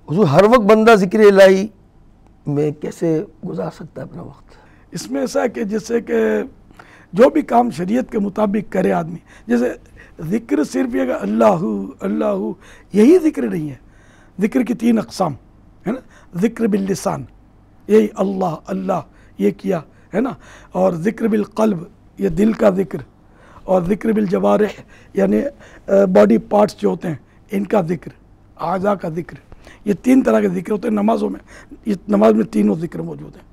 حضور ہر وقت بندہ ذکر الہی میں کیسے گزار سکتا ہے اپنا وقت؟ اس میں ایسا ہے کہ جیسے کہ جو بھی کام شریعت کے مطابق کرے آدمی، جیسے ذکر صرف یہ کہ اللہ اللہ یہی ذکر نہیں ہے. ذکر کی 3 اقسام ہے نا. ذکر باللسان یہی اللہ اللہ یہ کیا ہے نا، اور ذکر بالقلب یہ دل کا ذکر، اور ذکر بالجوارح یعنی باڈی پارٹس جو ہوتے ہیں ان کا ذکر، اعضاء کا ذکر. یہ 3 طرح کے ذکر ہوتے ہیں نمازوں میں. یہ نماز میں تینوں ذکر موجود ہیں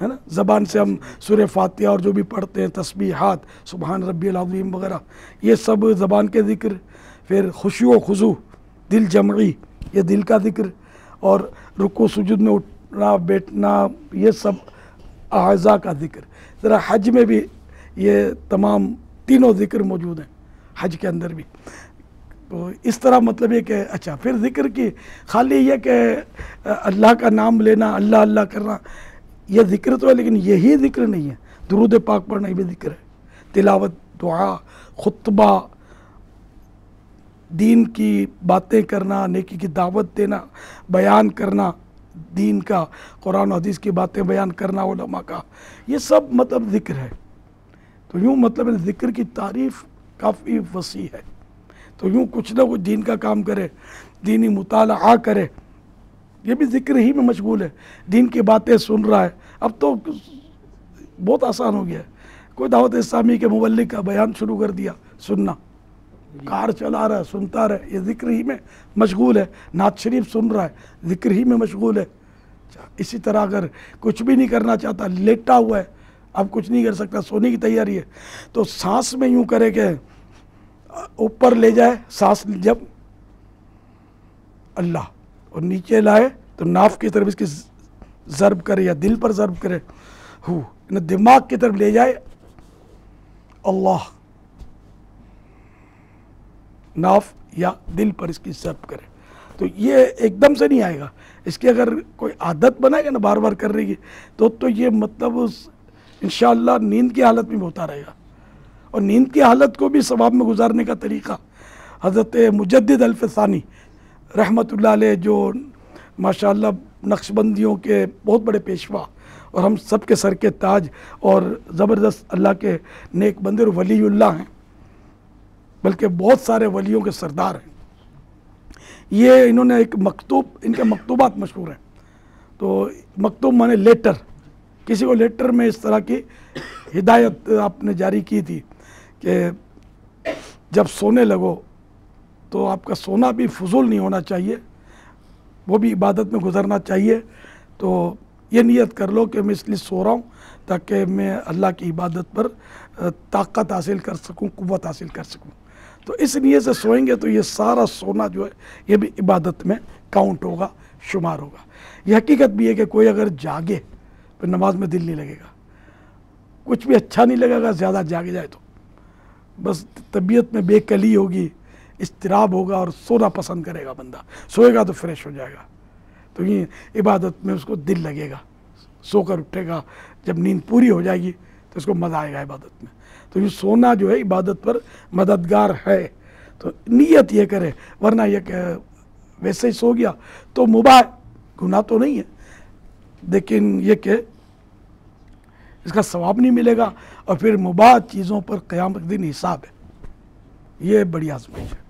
ہے نا. زبان سے ہم سورہ فاتحہ اور جو بھی پڑھتے ہیں تسبیحات سبحان ربی العظیم وغیرہ یہ سب زبان کے ذکر. پھر خشوع و خضوع دل جمعی یہ دل کا ذکر، اور رکوع سجود میں اٹھنا بیٹھنا یہ سب اعضاء کا ذکر. ذرا حج میں بھی یہ تمام تینوں ذکر موجود ہیں حج کے اندر بھی. تو اس طرح مطلب یہ کہ اچھا پھر ذکر کی خالی یہ کہ اللہ کا نام لینا اللہ اللہ کرنا یہ ذکر تو ہے، لیکن یہی ذکر نہیں ہے. درود پاک پڑھنا یہ بھی ذکر ہے. تلاوت دعا خطبہ دین کی باتیں کرنا نیکی کی دعوت دینا بیان کرنا دین کا قرآن و حدیث کی باتیں بیان کرنا علماء کا یہ سب مطلب ذکر ہے. تو یوں مطلب ذکر کی تعریف کافی وسیع ہے. تو یوں کچھ نہ کچھ دین کا کام کرے دینی مطالعہ کرے یہ بھی ذکر ہی میں مشغول ہے. دین کی باتیں سن رہا ہے. اب تو بہت آسان ہو گیا ہے. کوئی دعوت اسلامی کے مبلغ کا بیان شروع کر دیا سننا، کار چلا رہا ہے سنتا رہے یہ ذکر ہی میں مشغول ہے. نعت شریف سن رہا ہے ذکر ہی میں مشغول ہے. اسی طرح اگر کچھ بھی نہیں کرنا چاہتا لیٹا ہوا ہے اب کچھ نہیں کر سکتا سونے کی تیاری ہے تو سانس میں یوں کرے کہ اوپر لے جائے سانس جب اللہ اور نیچے لائے تو ناف کی طرف اس کی ضرب کرے یا دل پر ضرب کرے دماغ کی طرف لے جائے اللہ ناف یا دل پر اس کی ضرب کرے. تو یہ ایک دم سے نہیں آئے گا. اس کی اگر کوئی عادت بنائے گا نا بار بار کر رہی ہے تو یہ مطلب انشاءاللہ نیند کی حالت میں ہوتا رہے گا. اور نیند کی حالت کو بھی ثواب میں گزارنے کا طریقہ حضرت مجدد الفسانی رحمۃ اللہ علیہ جو ماشاءاللہ نقش بندیوں کے بہت بڑے پیشوا اور ہم سب کے سر کے تاج اور زبردست اللہ کے نیک بندے اور ولی اللہ ہیں بلکہ بہت سارے ولیوں کے سردار ہیں. یہ انہوں نے ایک مکتوب ان کے مکتوبات مشہور ہیں. تو مکتوب مانے لیٹر کسی کو لیٹر میں اس طرح کی ہدایت آپ نے جاری کی تھی کہ جب سونے لگو تو آپ کا سونا بھی فضول نہیں ہونا چاہیے وہ بھی عبادت میں گزرنا چاہیے. تو یہ نیت کر لو کہ میں اس لیے سو رہا ہوں تاکہ میں اللہ کی عبادت پر طاقت حاصل کر سکوں قوت حاصل کر سکوں. تو اس نیت سے سوئیں گے تو یہ سارا سونا جو ہے یہ بھی عبادت میں کاؤنٹ ہوگا شمار ہوگا. یہ حقیقت بھی ہے کہ کوئی اگر جاگے پھر نماز میں دل نہیں لگے گا کچھ بھی اچھا نہیں لگے گا. زیادہ جاگ جائے تو بس طبیعت میں بے کلی ہوگی اضطراب ہوگا اور سونا پسند کرے گا. بندہ سوئے گا تو فریش ہو جائے گا. تو یہ عبادت میں اس کو دل لگے گا سو کر اٹھے گا. جب نیند پوری ہو جائے گی تو اس کو مزہ آئے گا عبادت میں. تو یہ سونا جو ہے عبادت پر مددگار ہے. تو نیت یہ کرے ورنہ یہ کہ ویسے ہی سو گیا تو مباح گناہ تو نہیں ہے لیکن یہ کہ اس کا ثواب نہیں ملے گا اور پھر مباح چیزوں پر قیامت دن حساب ہے. یہ بڑی آزمائش ہے.